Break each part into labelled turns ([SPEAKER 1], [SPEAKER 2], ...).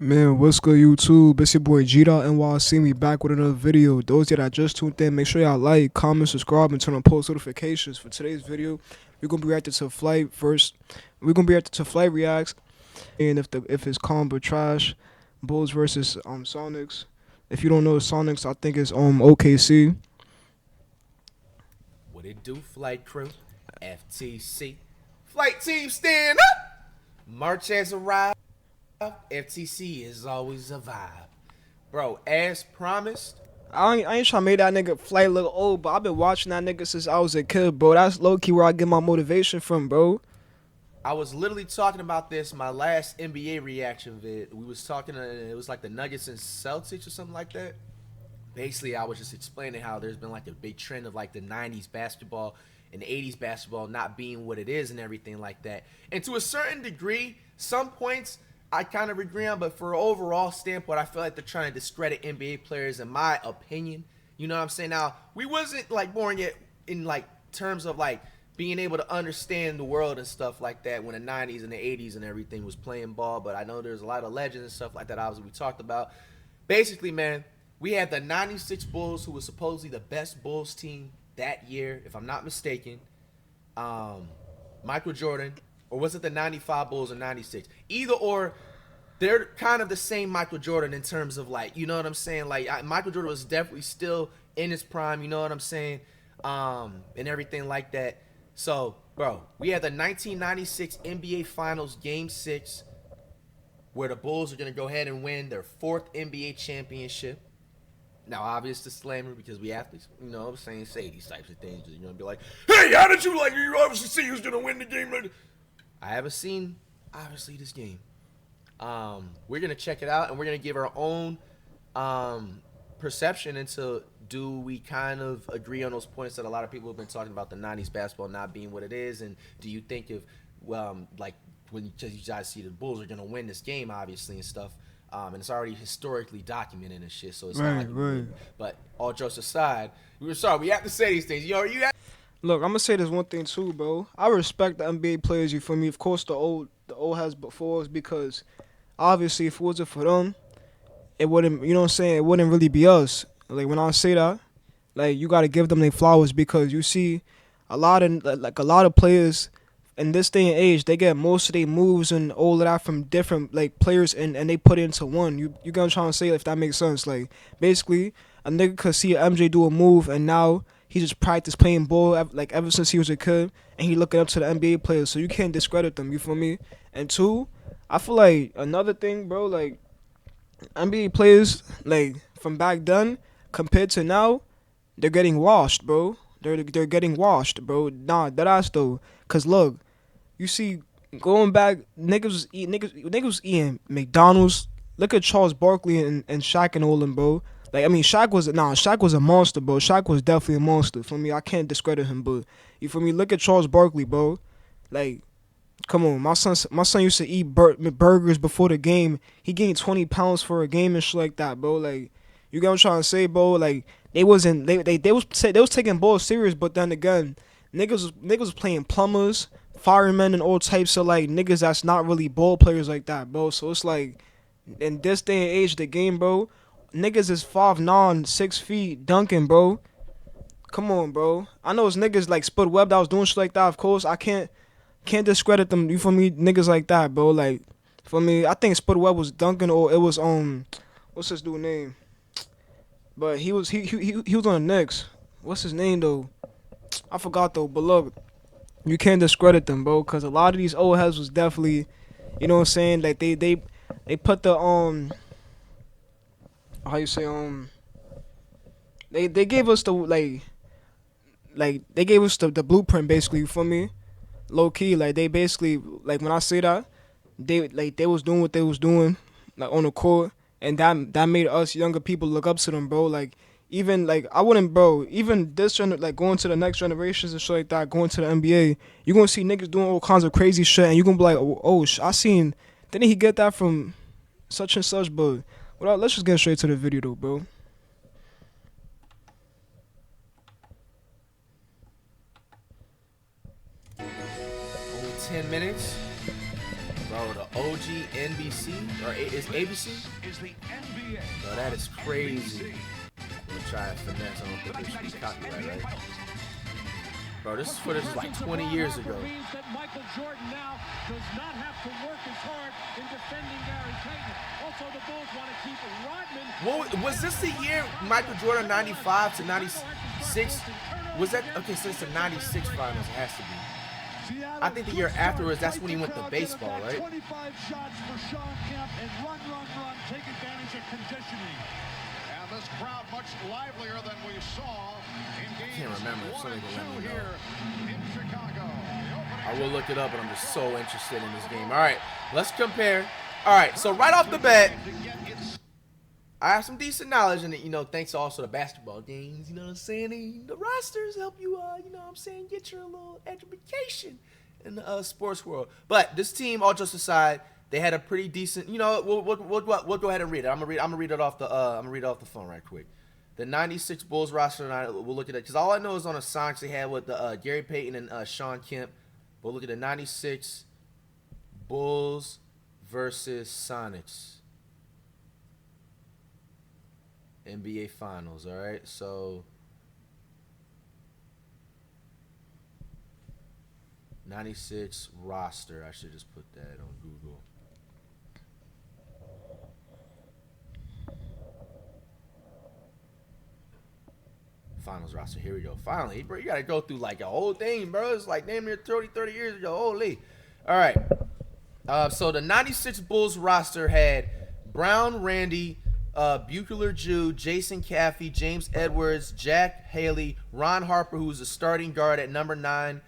[SPEAKER 1] Man, what's good YouTube? It's your boy Gdot NYC. Me back with another video. Those that just tuned in, make sure y'all like, comment, subscribe, and turn on post notifications. For today's video, we're gonna be reacting to Flight first. We're gonna be reacting to Flight reacts, and if it's calm but trash, Bulls versus Sonics. If you don't know the Sonics, I think it's OKC.
[SPEAKER 2] What it do, flight crew? FTC. Flight team stand up! March has arrived. FTC is always a vibe. Bro, as promised,
[SPEAKER 1] I ain't trying to make that nigga Flight look old, but I've been watching that nigga since I was a kid, bro. That's low key where I get my motivation from, bro.
[SPEAKER 2] I was literally talking about this my last NBA reaction vid. We was talking, it was like the Nuggets and Celtics or something like that. Basically, I was just explaining how there's been like a big trend of like the 90s basketball and the 80s basketball not being what it is and everything like that. And to a certain degree, some points I kind of agree on, but for an overall standpoint, I feel like they're trying to discredit NBA players in my opinion. You know what I'm saying? Now, we wasn't like born yet in like terms of like being able to understand the world and stuff like that when the 90s and the 80s and everything was playing ball, but I know there's a lot of legends and stuff like that obviously we talked about. Basically, man, we had the 96 Bulls, who was supposedly the best Bulls team that year, if I'm not mistaken. Michael Jordan, or was it the 95 Bulls or 96? Either or, they're kind of the same Michael Jordan in terms of like, you know what I'm saying? Like, Michael Jordan was definitely still in his prime, you know what I'm saying? And everything like that. So, bro, we had the 1996 NBA Finals Game 6, where the Bulls are going to go ahead and win their 4th NBA championship. Now, obvious disclaimer, because we have to, you know what I'm saying, say these types of things. You're going to be like, hey, how did you like, you obviously see who's going to win the game? I haven't seen, obviously, this game. We're going to check it out, and we're going to give our own perception into, do we kind of agree on those points that a lot of people have been talking about, the 90s basketball not being what it is, and do you think if, like, when you guys see the Bulls are going to win this game, obviously, and stuff, and it's already historically documented and shit, so it's not like
[SPEAKER 1] Right.
[SPEAKER 2] but all jokes aside, we have to say these things. You have.
[SPEAKER 1] Look, I'm gonna say this one thing too, bro. I respect the NBA players. You feel me? Of course, the old has before us because obviously, if it wasn't for them, it wouldn't. You know what I'm saying? It wouldn't really be us. Like when I say that, like you gotta give them their flowers because you see, a lot of players in this day and age, they get most of their moves and all of that from different like players and they put it into one. You gonna try and say if that makes sense? Like basically, a nigga could see MJ do a move and now he just practiced playing ball like ever since he was a kid and he looking up to the NBA players. So you can't discredit them. You feel me? And two, I feel like another thing, bro. Like NBA players, like from back then compared to now, they're getting washed, bro. They're getting washed, bro. Nah, that ass though. Cause look, you see, going back, niggas was eating McDonald's. Look at Charles Barkley and Shaq and all them, bro. Like I mean, Shaq was a monster, bro. Shaq was definitely a monster. For me, I can't discredit him, but you for me, look at Charles Barkley, bro. Like, come on, my son used to eat burgers before the game. He gained 20 pounds for a game and shit like that, bro. Like, you get what I'm trying to say, bro? Like, they was taking ball serious, but then again, niggas was playing plumbers, firemen, and all types of like niggas that's not really ball players like that, bro. So it's like in this day and age, the game, bro, niggas is 5'9", 6 feet, dunking, bro. Come on, bro. I know it's niggas like Spud Webb that was doing shit like that. Of course, I can't discredit them. You feel me? Niggas like that, bro. Like for me, I think Spud Webb was dunking or it was what's his dude name? But he was on the Knicks. What's his name though? I forgot though. But look, you can't discredit them, bro, because a lot of these old heads was definitely, you know what I'm saying? Like they put the how you say they gave us the like they gave us the blueprint basically for me, low key. Like they basically like when I say that they was doing what they was doing like on the court, and that made us younger people look up to them, bro. Like even like I wouldn't, bro. Even like going to the next generations and shit like that, going to the NBA, you gonna see niggas doing all kinds of crazy shit, and you gonna be like, I seen. Didn't he get that from such and such? But well, let's just get straight to the video though, bro.
[SPEAKER 2] Only 10 minutes. Bro, the OG NBC or is ABC? Bro, that is crazy. I'm gonna try and finesse. I don't think there should be copyright, right? Bro, this footage is like 20 years ago.
[SPEAKER 3] Means that Michael Jordan now does not have to work as hard in defending Gary Payton. Also, the Bulls want to keep Rodman.
[SPEAKER 2] What was this the year Michael Jordan 95 to 96? Was that okay? So it's the 96 finals. It has to be. I think the year afterwards, that's when he went to baseball, right?
[SPEAKER 3] 25 shots for Sean Kemp and run, take advantage of conditioning.
[SPEAKER 4] And this crowd much livelier than we saw in games
[SPEAKER 2] I can't remember. If somebody can let me know.
[SPEAKER 4] here in Chicago.
[SPEAKER 2] I will look it up, but I'm just so interested in this game. All right, let's compare. All right, so right off the bat, I have some decent knowledge in it, thanks also to basketball games, you know what I'm saying? The rosters help you, you know what I'm saying, get your little education in the sports world. But this team, all just aside, they had a pretty decent, we'll go ahead and read it. I'm gonna read it off the phone right quick. The 96 Bulls roster, and we'll look at it, because all I know is on the Sonics they had with the Gary Payton and Sean Kemp. We'll look at the 96 Bulls versus Sonics. NBA Finals, all right? So, 96 roster. I should just put that on Google. Finals roster. Here we go. Finally, bro, you got to go through like a whole thing, bro. It's like damn near 30 years ago. Holy. All right. So, the 96 Bulls roster had Brown, Randy, Buechler Jew, Jason Caffey, James Edwards, Jack Haley, Ron Harper, who's a starting guard at number 9,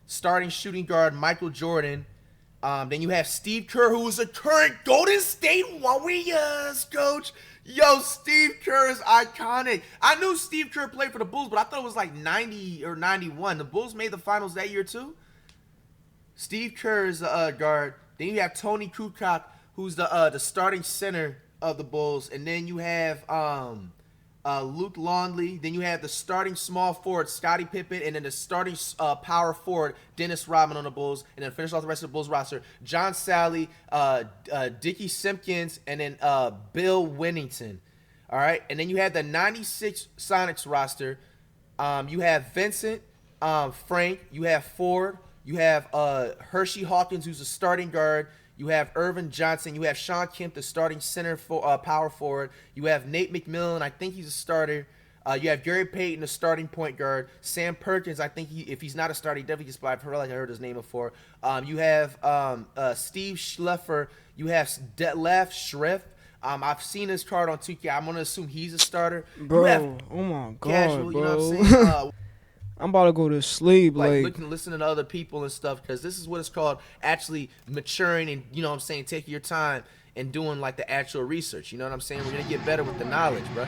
[SPEAKER 2] starting shooting guard Michael Jordan. Then you have Steve Kerr, who is a current Golden State Warriors coach. Yo, Steve Kerr is iconic. I knew Steve Kerr played for the Bulls, but I thought it was like 90 or 91. The Bulls made the finals that year too. Steve Kerr is a guard. Then you have Tony Kukoc, who's the starting center of the Bulls, and then you have Luke Longley. Then you have the starting small forward Scottie Pippen, and then the starting power forward Dennis Rodman on the Bulls, and then finish off the rest of the Bulls roster: John Sally, Dickie Simpkins, and then Bill Winnington. All right, and then you have the 96 Sonics roster. You have Vincent, Frank. You have Ford. You have Hershey Hawkins, who's a starting guard. You have Irvin Johnson. You have Sean Kemp, the starting center for power forward. You have Nate McMillan. I think he's a starter. You have Gary Payton, the starting point guard. Sam Perkins. I think if he's not a starter, he definitely gets by. I feel like I heard his name before. You have Steve Schleffer. You have Detlef Schrempf. I've seen his card on 2K. I'm gonna assume he's a starter.
[SPEAKER 1] Bro, oh my god,
[SPEAKER 2] casual,
[SPEAKER 1] bro.
[SPEAKER 2] you know what I'm saying?
[SPEAKER 1] I'm about to go to sleep.
[SPEAKER 2] Listening to other people and stuff, because this is what it's called actually maturing and, you know what I'm saying, taking your time and doing like the actual research. You know what I'm saying? We're going to get better with the knowledge, bro.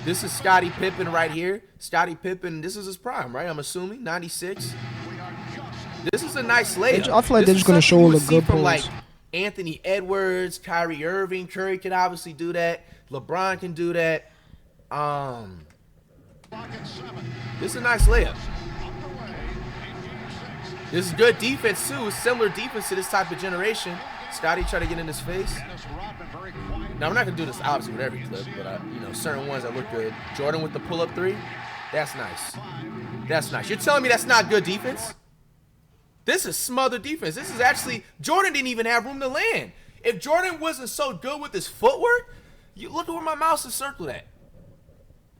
[SPEAKER 2] This is Scottie Pippen right here. Scottie Pippen, this is his prime, right? I'm assuming, 96. This is a nice layup.
[SPEAKER 1] I feel like they're just going to show all the good
[SPEAKER 2] from
[SPEAKER 1] players.
[SPEAKER 2] like Anthony Edwards, Kyrie Irving, Curry can obviously do that. LeBron can do that. This is a nice layup. This is good defense too. It's similar defense to this type of generation. Scottie tried to get in his face. Now we're not gonna do this obviously with every clip, but certain ones that look good. Jordan with the pull-up 3. That's nice. That's nice. You're telling me that's not good defense? This is smothered defense. This is actually Jordan didn't even have room to land. If Jordan wasn't so good with his footwork, you look at where my mouse is circled at.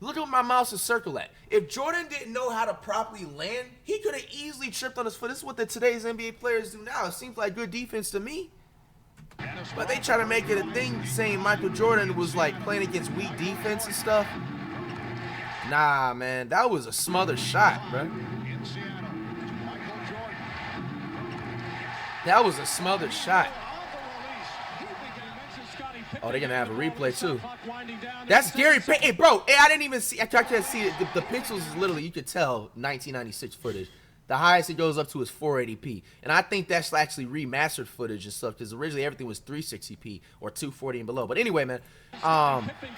[SPEAKER 2] Look at what my mouse is circled at. If Jordan didn't know how to properly land, he could have easily tripped on his foot. This is what today's NBA players do now. It seems like good defense to me. But they try to make it a thing saying Michael Jordan was like playing against weak defense and stuff. Nah, man, that was a smothered shot, bro. That was a smothered shot. Oh, they're going to have a replay, too. That's Gary Payton. Hey, bro, I didn't even see. I can't see it. The pixels is literally, you could tell, 1996 footage. The highest it goes up to is 480p. And I think that's actually remastered footage and stuff, because originally everything was 360p or 240 and below. But anyway, man,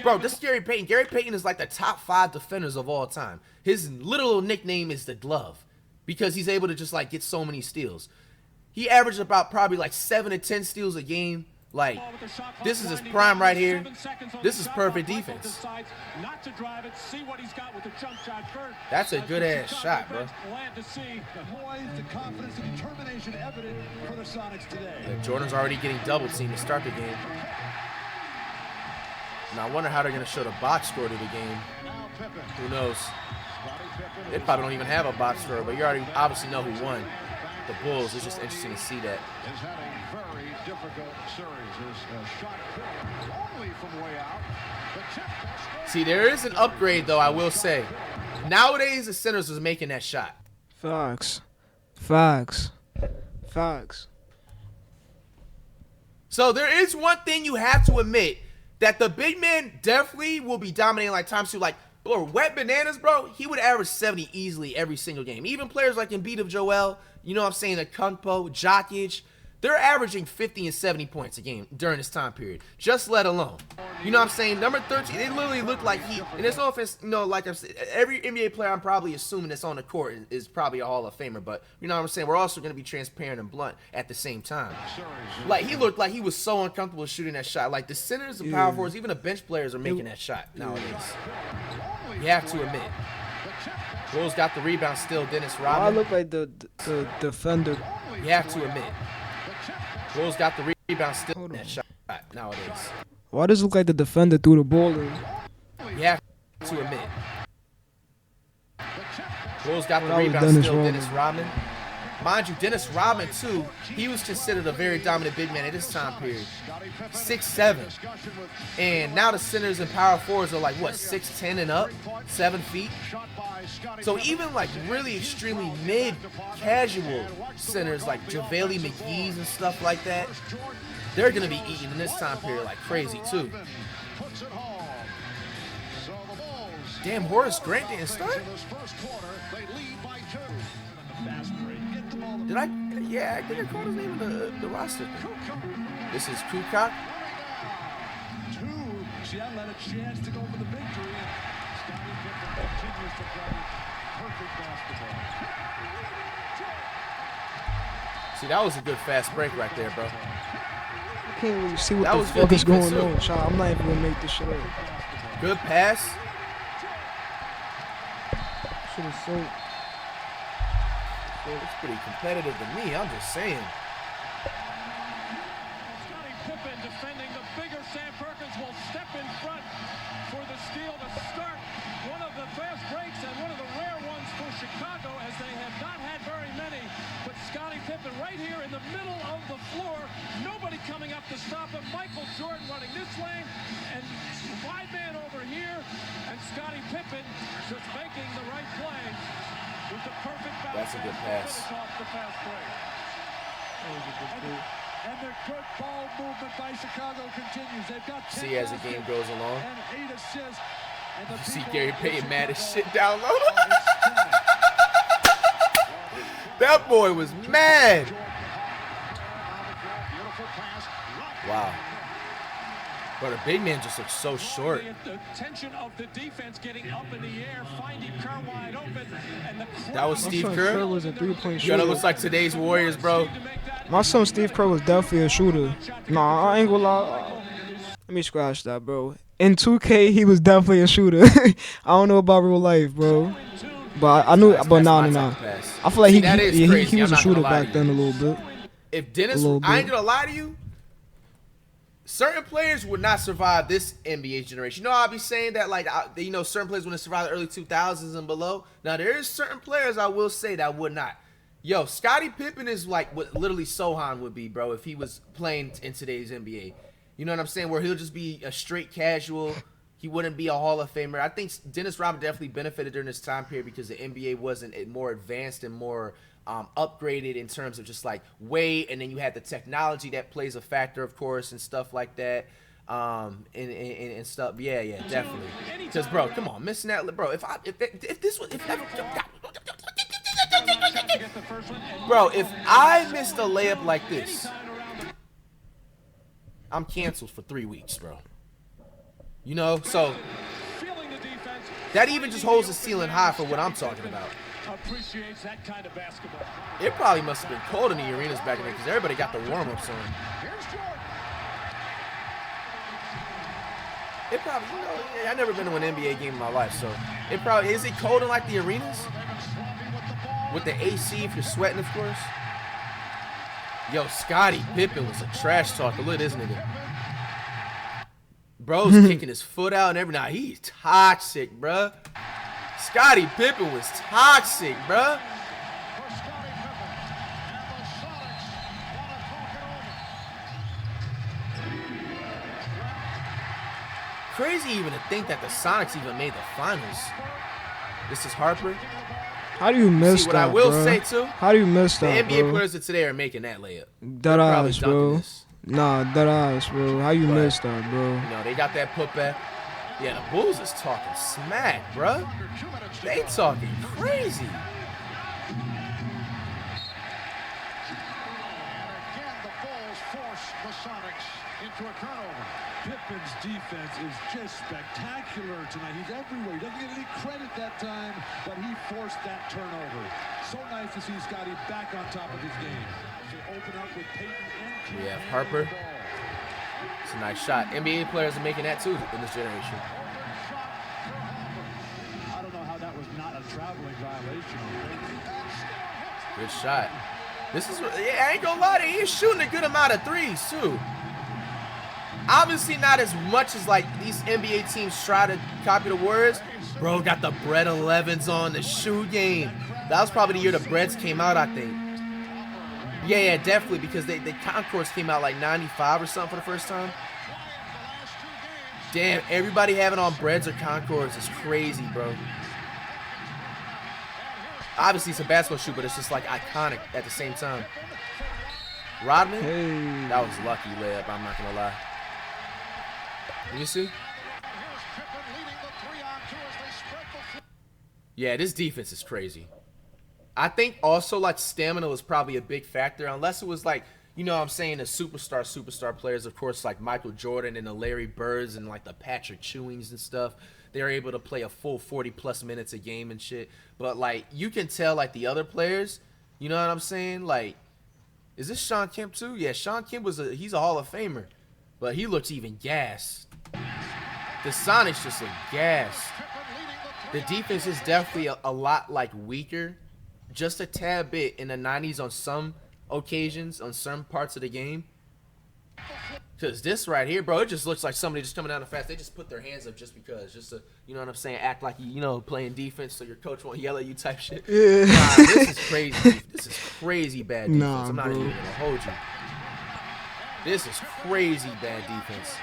[SPEAKER 2] bro, this is Gary Payton. Gary Payton is like the top 5 defenders of all time. His literal nickname is the Glove, because he's able to just like get so many steals. He averaged about probably like 7 to 10 steals a game. Like, this is his prime right here. This is perfect defense. That's a good ass shot, bro. Yeah, Jordan's already getting double teamed to start the game. Now I wonder how they're gonna show the box score to the game. Who knows? They probably don't even have a box score, but you already obviously know who won. The Bulls. It's just interesting to see that.
[SPEAKER 4] Has had a very difficult series. His shot only from way out.
[SPEAKER 2] See, there is an upgrade, though, I will say. Nowadays, the centers is making that shot.
[SPEAKER 1] Facts.
[SPEAKER 2] So there is one thing you have to admit, that the big man definitely will be dominating like Tom Sue. Like, bro, wet bananas, bro, he would average 70 easily every single game. Even players like Embiid of Joel, you know what I'm saying, Akumpo, Jokic, they're averaging 50 and 70 points a game during this time period, just let alone. You know what I'm saying? Number 13, it literally looked like he, and there's no offense, you know, like I'm saying, every NBA player I'm probably assuming that's on the court is probably a Hall of Famer, but you know what I'm saying? We're also going to be transparent and blunt at the same time. Like, he looked like he was so uncomfortable shooting that shot. Like, the centers and power forwards, even the bench players are making that shot nowadays. You have to admit. Bulls got the rebound still, Dennis Rodman.
[SPEAKER 1] I look like the defender.
[SPEAKER 2] You have to admit. Bulls got the rebound still in that shot nowadays.
[SPEAKER 1] Why does it look like the defender threw the ball in?
[SPEAKER 2] You have to admit. Bulls got the
[SPEAKER 1] That was
[SPEAKER 2] rebound
[SPEAKER 1] Dennis
[SPEAKER 2] still,
[SPEAKER 1] Rodman.
[SPEAKER 2] Dennis Rodman. Mind you, Dennis Rodman, too, he was considered a very dominant big man at this time period. 6'7". And now the centers and power forwards are like, what, 6'10" and up? 7 feet? So even like really extremely mid-casual centers like JaVale McGee's and stuff like that, they're going to be eating in this time period like crazy, too. Damn, Horace Grant didn't start? Did I? Yeah, I think I called his name in the roster. This is Kukoc.
[SPEAKER 3] Seattle had a chance to go for the victory, and Scottie Pippen continues to play perfect basketball.
[SPEAKER 2] See, that was a good fast break right there, bro.
[SPEAKER 1] I can't really see what
[SPEAKER 2] That
[SPEAKER 1] the
[SPEAKER 2] was good
[SPEAKER 1] fuck is going
[SPEAKER 2] defense,
[SPEAKER 1] on,
[SPEAKER 2] too.
[SPEAKER 1] child. I'm not even gonna make this shit up.
[SPEAKER 2] Good pass.
[SPEAKER 1] Shit is so.
[SPEAKER 2] It's pretty competitive to me, I'm just saying.
[SPEAKER 3] Scottie Pippen defending the bigger Sam Perkins will step in front for the steal to start one of the fast breaks and one of the rare ones for Chicago, as they have not had very many. But Scottie Pippen right here in the middle of the floor, nobody coming up to stop him. Michael Jordan running this lane, and wide man over here, and Scottie Pippen just making the right play with the perfect bounce.
[SPEAKER 2] That's a good pass.
[SPEAKER 3] Finish off the fast break. And the good ball movement by Chicago continues. They've got 10
[SPEAKER 2] See, as the game goes along,
[SPEAKER 3] and 8 assists. And the
[SPEAKER 2] you see
[SPEAKER 3] people
[SPEAKER 2] Gary
[SPEAKER 3] in
[SPEAKER 2] Payton mad as
[SPEAKER 3] Chicago
[SPEAKER 2] shit down low.
[SPEAKER 3] are ecstatic.
[SPEAKER 2] That boy was mad. Wow. But a big man just looks so short.
[SPEAKER 3] The tension of the defense getting up in the air, finding Kerr wide open, and the
[SPEAKER 2] That was
[SPEAKER 1] My
[SPEAKER 2] Steve
[SPEAKER 1] son
[SPEAKER 2] Kerr.
[SPEAKER 1] was a 3-point
[SPEAKER 2] You know,
[SPEAKER 1] shooter.
[SPEAKER 2] looks like today's Warriors, bro.
[SPEAKER 1] My son Steve Kerr was definitely a shooter. Nah, I ain't gonna lie. Let me scratch that, bro. In 2K, he was definitely a shooter. I don't know about real life, bro. But I knew, but nah. I feel like
[SPEAKER 2] See, that is
[SPEAKER 1] he
[SPEAKER 2] crazy.
[SPEAKER 1] was
[SPEAKER 2] I'm
[SPEAKER 1] a
[SPEAKER 2] not
[SPEAKER 1] shooter
[SPEAKER 2] gonna lie
[SPEAKER 1] back
[SPEAKER 2] to you.
[SPEAKER 1] then a little bit.
[SPEAKER 2] If Dennis,
[SPEAKER 1] A little
[SPEAKER 2] I ain't
[SPEAKER 1] bit.
[SPEAKER 2] gonna lie to you, certain players would not survive this NBA generation. You know, I'll be saying that, like, you know, certain players wouldn't survive the early 2000s and below. Now, there is certain players I will say that would not. Yo, Scottie Pippen is like what literally Sohan would be, bro, if he was playing in today's NBA. You know what I'm saying? Where he'll just be a straight casual. He wouldn't be a Hall of Famer. I think Dennis Rodman definitely benefited during this time period because the NBA wasn't more advanced and more upgraded in terms of just like weight, and then you had the technology that plays a factor, of course, and stuff like that, and stuff. Yeah, definitely. Because, bro, come on, missing that, bro. If I missed a layup like this, I'm canceled for 3 weeks, bro. You know, so that even just holds the ceiling high for what I'm talking about.
[SPEAKER 3] appreciates that kind of basketball.
[SPEAKER 2] It probably must have been cold in the arenas back then because everybody got the warm-ups on. It probably, you know, I've never been to an NBA game in my life, so it probably, is it cold in like the arenas? With the AC if you're sweating, of course. Yo, Scottie Pippen was a trash talker. Look at this nigga. Bro's kicking his foot out and everything. Nah, he's toxic, bruh. Scottie Pippen was toxic, bruh. Crazy even to think that the Sonics even made the finals. This is Harper.
[SPEAKER 1] How do you miss
[SPEAKER 2] See,
[SPEAKER 1] that,
[SPEAKER 2] what I will
[SPEAKER 1] bro?
[SPEAKER 2] say, too,
[SPEAKER 1] How do you miss
[SPEAKER 2] the
[SPEAKER 1] that,
[SPEAKER 2] NBA
[SPEAKER 1] bro?
[SPEAKER 2] players of today are making that layup.
[SPEAKER 1] Dead eyes,
[SPEAKER 2] dunking
[SPEAKER 1] bro.
[SPEAKER 2] this.
[SPEAKER 1] Nah, dead eyes, bro. How you
[SPEAKER 2] But,
[SPEAKER 1] miss that, bro?
[SPEAKER 2] You know, they got that putback. Yeah, the Bulls is talking smack, bruh. They talking crazy.
[SPEAKER 4] Again, the Bulls force the Sonics into a turnover.
[SPEAKER 3] Pippen's defense is just spectacular tonight. He's everywhere. He doesn't get any credit that time, but he forced that turnover. So nice to see Scottie back on top of his game. They open up with Peyton and
[SPEAKER 2] We have Harper. It's a nice shot. NBA players are making that too in this generation.
[SPEAKER 3] I don't know how that was not a traveling violation.
[SPEAKER 2] Good shot. This is, yeah, I ain't gonna lie to you, he's shooting a good amount of threes too. Obviously not as much as like these NBA teams try to copy the Warriors. Bro got the Bread 11s on the shoe game. That was probably the year the Breads came out, I think. Yeah, definitely, because the Concords came out like 95 or something for the first time. Damn, everybody having on Breads or Concords is crazy, bro. Obviously, it's a basketball shoe, but it's just like iconic at the same time. Rodman?
[SPEAKER 1] Hey.
[SPEAKER 2] That was lucky layup, I'm not gonna lie. Let me see. Yeah, this defense is crazy. I think also like stamina was probably a big factor, unless it was like, you know what I'm saying, the superstar players, of course, like Michael Jordan and the Larry Birds and like the Patrick Ewings and stuff. They're able to play a full 40+ minutes a game and shit. But like you can tell like the other players, you know what I'm saying? Like, is this Sean Kemp too? Yeah, Sean Kemp he's a Hall of Famer. But he looks even gassed. The Sonics just look gassed. The defense is definitely a lot like weaker. Just a tad bit in the 90s on some occasions, on some parts of the game. Because this right here, bro, it just looks like somebody just coming down the fast. They just put their hands up just because. Just to, you know what I'm saying, act like you know, playing defense so your coach won't yell at you type shit.
[SPEAKER 1] Yeah.
[SPEAKER 2] Nah, this is crazy. This is crazy bad defense.
[SPEAKER 1] Nah,
[SPEAKER 2] I'm not
[SPEAKER 1] bro.
[SPEAKER 2] even going to hold you. This is crazy bad defense.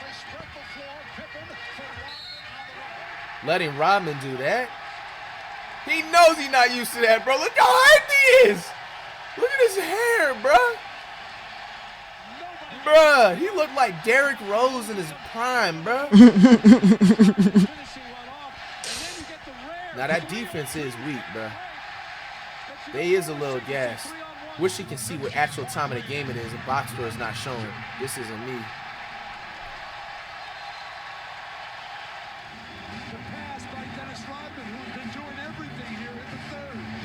[SPEAKER 2] Letting Rodman do that. He knows he's not used to that, bro. Look how hyped he is. Look at his hair, bro. Bruh, he looked like Derrick Rose in his prime, bro. Now that defense is weak, bro. They is a little gassed. Wish you can see what actual time of the game it is. The box score is not showing. This isn't me.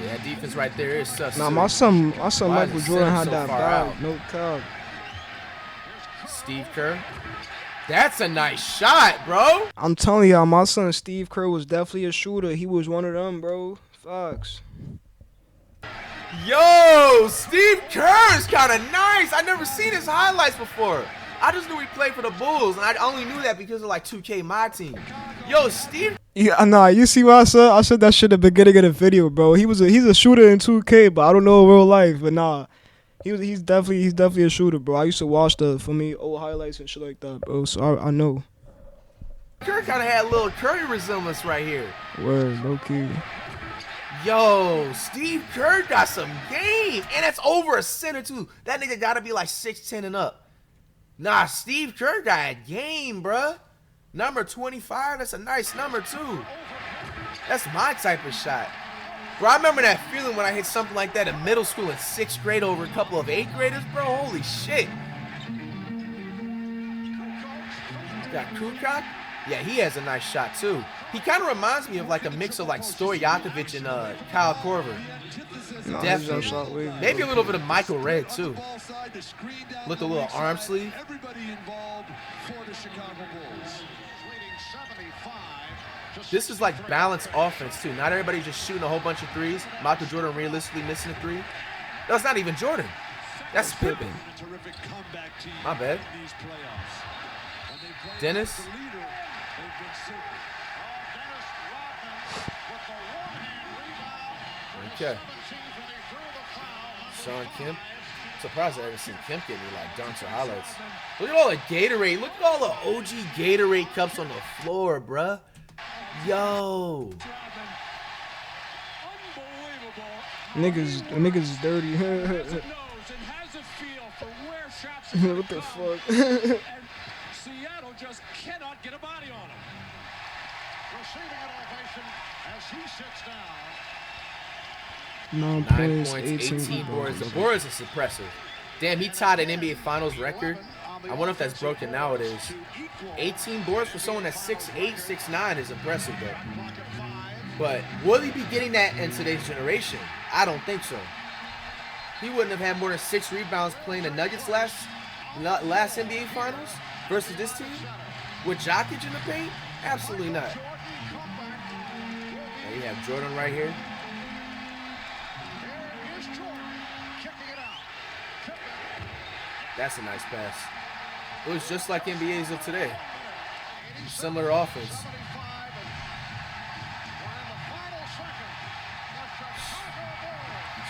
[SPEAKER 2] Yeah, that defense right there is sus.
[SPEAKER 1] Nah, my son
[SPEAKER 2] Why
[SPEAKER 1] Michael
[SPEAKER 2] is the
[SPEAKER 1] Jordan
[SPEAKER 2] center
[SPEAKER 1] had
[SPEAKER 2] so
[SPEAKER 1] that
[SPEAKER 2] far
[SPEAKER 1] bag.
[SPEAKER 2] out?
[SPEAKER 1] No cap.
[SPEAKER 2] Steve Kerr. That's a nice shot, bro.
[SPEAKER 1] I'm telling y'all, my son Steve Kerr was definitely a shooter. He was one of them, bro. Facts.
[SPEAKER 2] Yo, Steve Kerr is kind of nice. I never seen his highlights before. I just knew he played for the Bulls, and I only knew that because of like 2K, my team. Yo, Steve.
[SPEAKER 1] Yeah, nah, you see what I said? I said that shit at the beginning of the video, bro. He's a shooter in 2K, but I don't know in real life. But nah, he's definitely a shooter, bro. I used to watch old highlights and shit like that, bro. So I know.
[SPEAKER 2] Kerr kind of had a little Curry resemblance right here.
[SPEAKER 1] Word, low key.
[SPEAKER 2] Yo, Steve Kerr got some game, and that's over a center too. That nigga gotta be like 6'10" and up. Nah, Steve Kerr got a game, bruh. Number 25, that's a nice number too. That's my type of shot. Bro, I remember that feeling when I hit something like that in middle school in 6th grade over a couple of 8th graders, bro. Holy shit. Got Kukoc? Yeah, he has a nice shot too. He kind of reminds me of like a mix of like Stojakovic and Kyle Korver.
[SPEAKER 1] Nah, his jump
[SPEAKER 2] Definitely.
[SPEAKER 1] shot way
[SPEAKER 2] Maybe a
[SPEAKER 1] better.
[SPEAKER 2] little bit of Michael Red too. Look, a little arm sleeve.
[SPEAKER 4] Everybody involved for the Chicago Bulls. Leading 75.
[SPEAKER 2] This is like balanced offense too. Not everybody just shooting a whole bunch of threes. Michael Jordan realistically missing a three. That's not even Jordan. That's Pippen.
[SPEAKER 4] A terrific comeback team
[SPEAKER 2] My bad.
[SPEAKER 4] in these playoffs. When they play
[SPEAKER 2] Dennis.
[SPEAKER 4] the leader, they've been super. Dennis Rodman with the one-hand rebound.
[SPEAKER 2] Okay.
[SPEAKER 4] 17th, and he threw the foul.
[SPEAKER 2] Sean Kemp. Surprised I haven't seen Kemp get any like dunks or highlights. Look at all the Gatorade. Look at all the OG Gatorade cups on the floor, bruh. Yo.
[SPEAKER 3] Unbelievable.
[SPEAKER 1] Niggas is dirty.
[SPEAKER 3] Has a nose and has a feel for where shots are
[SPEAKER 1] What the
[SPEAKER 3] going to
[SPEAKER 1] fuck?
[SPEAKER 3] go. And Seattle just cannot get a body on him.
[SPEAKER 4] Receiving an ovation as he sits down.
[SPEAKER 1] 9
[SPEAKER 2] 9
[SPEAKER 1] points,
[SPEAKER 2] points, 18 boards. The
[SPEAKER 1] boards.
[SPEAKER 2] boards is suppressive. Damn, he tied an NBA Finals record. I wonder if that's broken nowadays. 18 boards for someone that's 6'8", 6'9" is impressive, though. But will he be getting that in today's generation? I don't think so. He wouldn't have had more than 6 rebounds playing the Nuggets last NBA Finals versus this team? With Jokic in the paint? Absolutely not. And you have Jordan right here.
[SPEAKER 4] Here's Jordan kicking it out.
[SPEAKER 2] That's a nice pass. It was just like NBA's of today. Similar offense.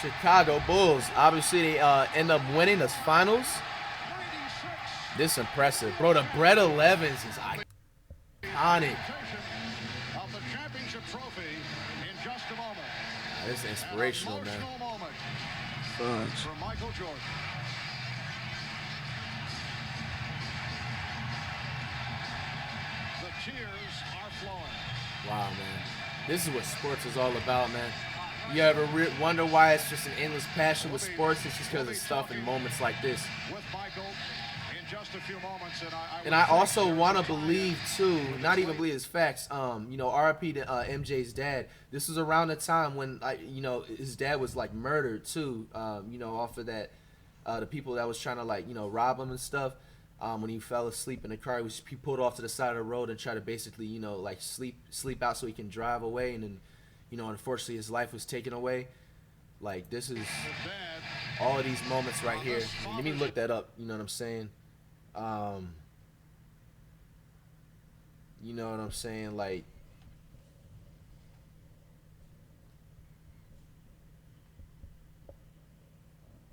[SPEAKER 2] Chicago Bulls. Obviously, they end up winning the finals. This is impressive. Bro, the Brett 11s is iconic.
[SPEAKER 4] Of the championship trophy in just a moment.
[SPEAKER 2] This is inspirational, man.
[SPEAKER 4] Emotional moment
[SPEAKER 1] Facts.
[SPEAKER 4] for Michael Jordan. The tears are flowing.
[SPEAKER 2] Wow, man. This is what sports is all about, man. You ever wonder why it's just an endless passion with sports? It's just because of stuff and moments like this.
[SPEAKER 4] With Michael in just a few moments,
[SPEAKER 2] And I also want to believe too, not even believe it's facts. RIP to MJ's dad. This was around the time when, his dad was like murdered too. Off of that, the people that was trying to rob him and stuff. When he fell asleep in the car, he pulled off to the side of the road and tried to basically, sleep out so he can drive away. And then, unfortunately, his life was taken away. Like, this is all of these moments right here. Let me look that up. You know what I'm saying? You know what I'm saying? Like,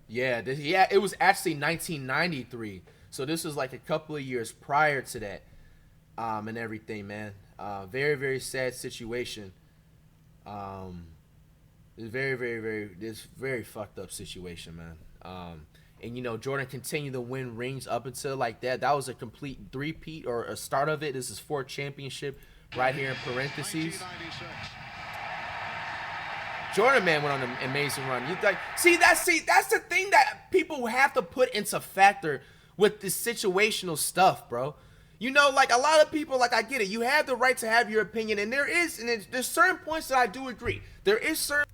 [SPEAKER 2] it was actually 1993. So this was like a couple of years prior to that, and everything, man. Very, very sad situation. It's very fucked up situation, man. And Jordan continued to win rings up until like that. That was a complete three-peat or a start of it. This is 4th championship right here in parentheses.
[SPEAKER 4] 1996.
[SPEAKER 2] Jordan, man, went on an amazing run. That's the thing that people have to put into factor with this situational stuff, bro. Like a lot of people, like I get it. You have the right to have your opinion, and there's certain points that I do agree. There is certain.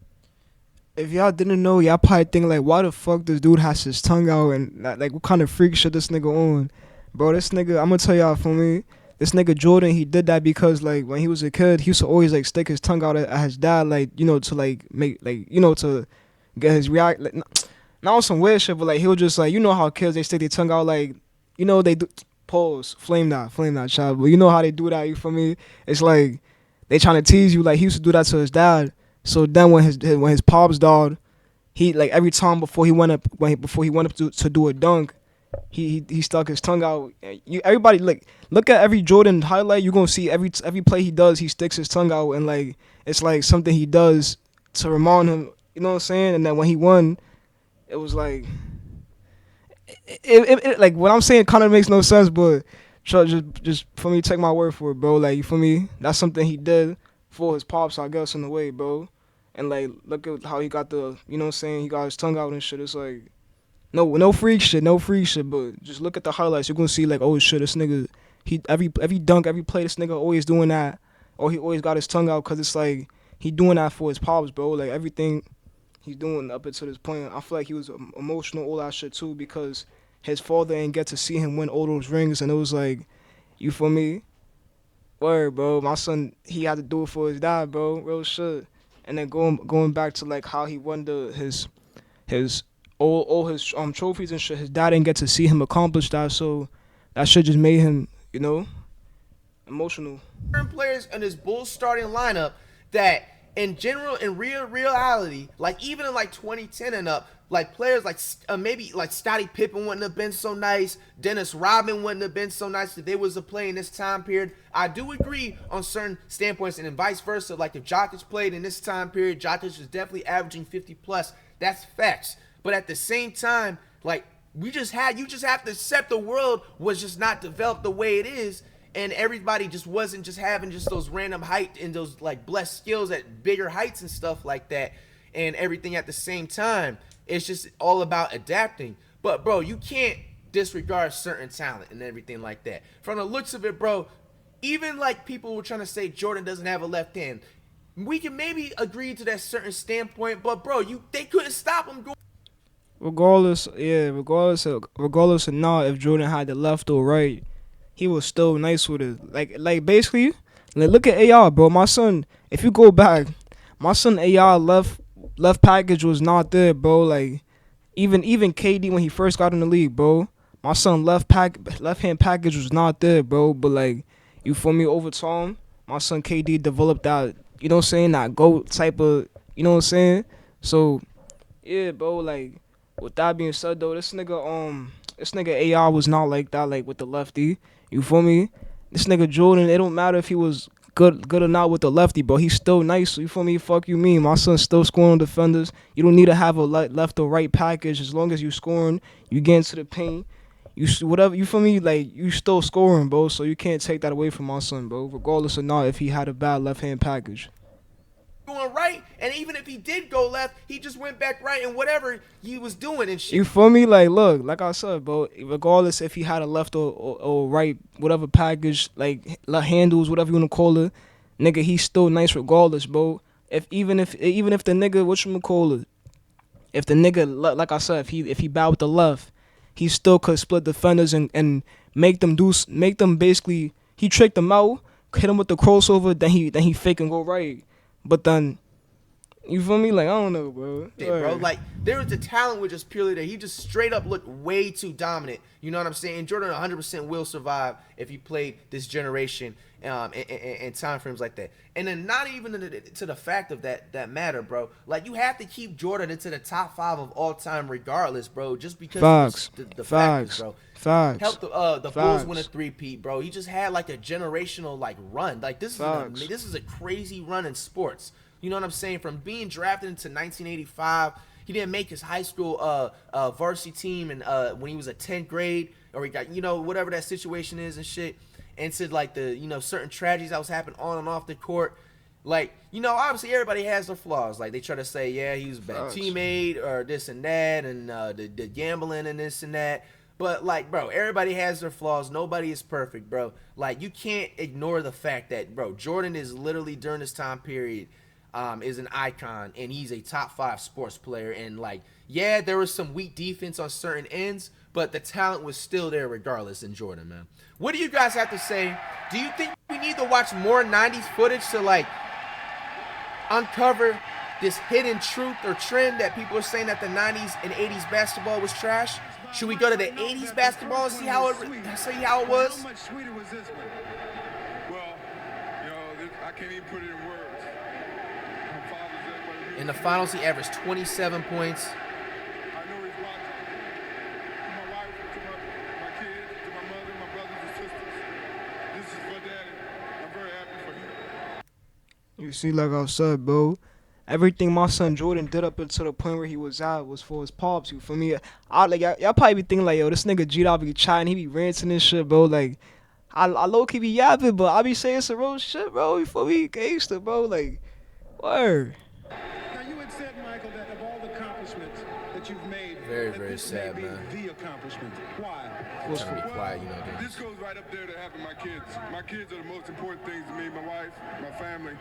[SPEAKER 1] If y'all didn't know, y'all probably think like, why the fuck this dude has his tongue out and like what kind of freak shit this nigga on, bro? This nigga, I'm gonna tell y'all for me, this nigga Jordan, he did that because like when he was a kid, he used to always like stick his tongue out at his dad, like to like make like to get his react, like not on some weird shit, but like he'll just like how kids they stick their tongue out like they do pause flame that child, but you know how they do that, you feel me? It's like they trying to tease you, like he used to do that to his dad. So then when his pops died, he like every time before he went up to do a dunk, he stuck his tongue out. Everybody like look at every Jordan highlight, you gonna see every play he does, he sticks his tongue out, and like it's like something he does to remind him, you know what I'm saying? And then when he won, it was like it like what I'm saying kind of makes no sense, but just for me, take my word for it, bro. Like you feel me? That's something he did for his pops, I guess, in a way, bro. And like look at how he got the, you know what I'm saying? He got his tongue out and shit. It's like no freak shit, but just look at the highlights. You're gonna see like, oh shit, this nigga, he every dunk, every play, this nigga always doing that. or he always got his tongue out, cause it's like he doing that for his pops, bro. Like everything he's doing up until this point, I feel like he was emotional, all that shit too, because his father ain't get to see him win all those rings, and it was like, you feel me? Word, bro. My son, he had to do it for his dad, bro. Real shit. And then going back to like how he won his all his trophies and shit. His dad didn't get to see him accomplish that, so that shit just made him, emotional.
[SPEAKER 2] Certain players in this Bulls starting lineup that in general, in reality, like even in like 2010 and up, like players like maybe like Scottie Pippen wouldn't have been so nice, Dennis Rodman wouldn't have been so nice if they was a play in this time period. I do agree on certain standpoints, and then vice versa. Like if Jokic played in this time period, Jokic was definitely averaging 50 plus. That's facts. But at the same time, like you just have to accept the world was just not developed the way it is, and everybody just wasn't just having just those random height and those like blessed skills at bigger heights and stuff like that, and everything at the same time. It's just all about adapting. But bro, you can't disregard certain talent and everything like that. From the looks of it, bro, even like people were trying to say Jordan doesn't have a left hand, we can maybe agree to that certain standpoint. But bro, they couldn't stop him.
[SPEAKER 1] Regardless, yeah, regardless of not if Jordan had the left or right, he was still nice with it. Like basically, like look at AR, bro. My son, if you go back, my son AR left package was not there, bro. Like even KD when he first got in the league, bro. My son left hand package was not there, bro. But like you feel me, over time, my son KD developed that, what I'm saying, that GOAT type of, what I'm saying. So yeah, bro. Like with that being said, though, this nigga AR was not like that, like with the lefty. You feel me? This nigga Jordan, it don't matter if he was good or not with the lefty, bro. He's still nice. You feel me? Fuck you mean? My son's still scoring on defenders. You don't need to have a left or right package. As long as you scoring, you get into the paint. Whatever, you feel me? Like you still scoring, bro. So you can't take that away from my son, bro. Regardless or not, if he had a bad left hand package.
[SPEAKER 2] Going right, and even if he did go left, he just went back right and whatever he was doing and shit.
[SPEAKER 1] You feel me? Like, look, like I said, bro, regardless if he had a left or right, whatever package, like handles, whatever you want to call it, nigga, he's still nice regardless, bro. Even if the nigga, whatchamacallit, if the nigga, like I said, if he bad with the left, he still could split defenders and make them basically, he tricked them out, hit him with the crossover, then he fake and go right. But then, you feel me? Like, I don't know, bro.
[SPEAKER 2] Yeah, bro. Like, there was the talent was just purely there. He just straight up looked way too dominant. You know what I'm saying? Jordan 100% will survive if he played this generation in time frames like that. And then not even to the fact of that matter, bro. Like, you have to keep Jordan into the top 5 of all time regardless, bro. Just because
[SPEAKER 1] Facts.
[SPEAKER 2] the
[SPEAKER 1] Facts.
[SPEAKER 2] factors, bro.
[SPEAKER 1] Facts.
[SPEAKER 2] Helped the
[SPEAKER 1] Facts.
[SPEAKER 2] Bulls win a 3-peat, bro. He just had like a generational like run. Like this is a crazy run in sports. You know what I'm saying? From being drafted into 1985, he didn't make his high school varsity team, and when he was at 10th grade, or he got whatever that situation is and shit. And to like the certain tragedies that was happening on and off the court. Like, obviously everybody has their flaws. Like, they try to say, yeah, he was a bad teammate or this and that, and the gambling and this and that. But, like, bro, everybody has their flaws. Nobody is perfect, bro. Like, you can't ignore the fact that, bro, Jordan is literally, during this time period, is an icon, and he's a top 5 sports player. And, like, yeah, there was some weak defense on certain ends, but the talent was still there regardless in Jordan, man. What do you guys have to say? Do you think we need to watch more 90s footage to, like, uncover this hidden truth or trend that people are saying that the 90s and 80s basketball was trash? Should we go to the 80s basketball and see how it was?
[SPEAKER 5] How much sweeter was this one? Well, I can't even put it in words.
[SPEAKER 2] In the finals, he averaged 27 points.
[SPEAKER 5] I know he's watching. To my wife, to my kids, to my mother, my brothers and sisters. This is for Daddy. I'm very happy for you.
[SPEAKER 1] You see, like I said, bro, everything my son Jordan did up until the point where he was at was for his pops. You feel me? Y'all probably be thinking like, yo, this nigga Gdot be chatting, he be ranting and shit, bro. Like, I low key be yapping, but I be saying some real shit, bro. You feel me? Gangster, bro. Like, word.
[SPEAKER 5] Now, you had said, Michael, that of all the accomplishments that you've made
[SPEAKER 2] Very,
[SPEAKER 5] that
[SPEAKER 2] very
[SPEAKER 5] this
[SPEAKER 2] sad,
[SPEAKER 5] may be
[SPEAKER 2] man.
[SPEAKER 5] the accomplishment. Why?
[SPEAKER 2] I'm trying to be quiet, you know. Dude.
[SPEAKER 5] This goes right up there to having my kids. My kids are the most important things to me, my wife, my family.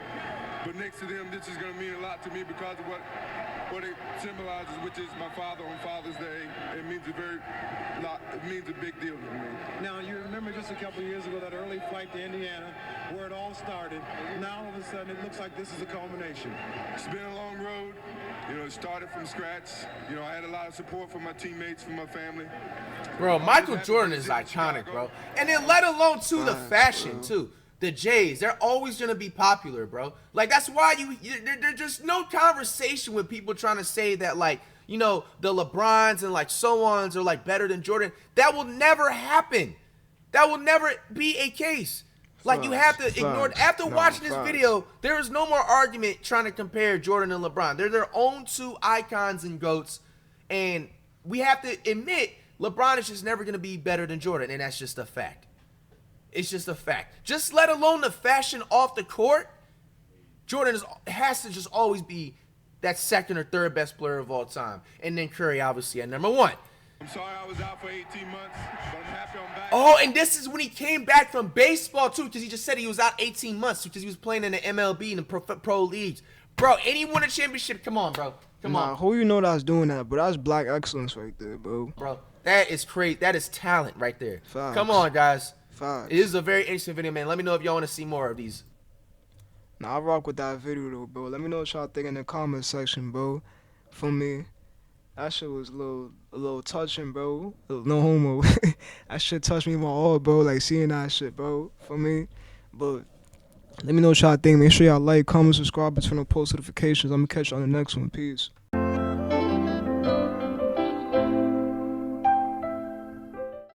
[SPEAKER 5] But next to them, this is going to mean a lot to me because of what it symbolizes, which is my father on Father's Day. It means it means a big deal to me.
[SPEAKER 6] Now, you remember just a couple of years ago that early flight to Indiana where it all started. Now, all of a sudden, it looks like this is a culmination.
[SPEAKER 5] It's been a long road. You know, it started from scratch. You know, I had a lot of support from my teammates, from my family.
[SPEAKER 2] Bro, Michael Jordan is iconic, bro. And then let alone, too, the fashion, too. The Jays, they're always going to be popular, bro. Like, that's why there's just no conversation with people trying to say that, like, you know, the LeBrons and, like, so-ons are, like, better than Jordan. That will never happen. That will never be a case. Like, you have to ignore it. After watching this video, there is no more argument trying to compare Jordan and LeBron. They're their own two icons and GOATs. And we have to admit, LeBron is just never going to be better than Jordan. And that's just a fact. It's just a fact. Just let alone the fashion off the court, Jordan has to just always be that second or third best player of all time. And then Curry, obviously, at number one.
[SPEAKER 5] I'm sorry I was out for 18 months, but I'm happy I'm back.
[SPEAKER 2] Oh, and this is when he came back from baseball, too, because he just said he was out 18 months because he was playing in the MLB and the pro leagues. Bro, and he won a championship. Come on, bro. Come on.
[SPEAKER 1] Who you know that's doing that, but that's black excellence right there, bro.
[SPEAKER 2] Bro, that is crazy. That is talent right there.
[SPEAKER 1] Facts.
[SPEAKER 2] Come on, guys.
[SPEAKER 1] Facts.
[SPEAKER 2] It is a very interesting video, man. Let me know if y'all want to see more of these.
[SPEAKER 1] Nah, I rock with that video, though, bro. Let me know what y'all think in the comment section, bro. For me, that shit was a little touching, bro. No homo. That shit touched me in my heart, bro. Like, seeing that shit, bro. For me. But let me know what y'all think. Make sure y'all like, comment, subscribe, turn on post notifications. I'm going to catch you on the next one. Peace.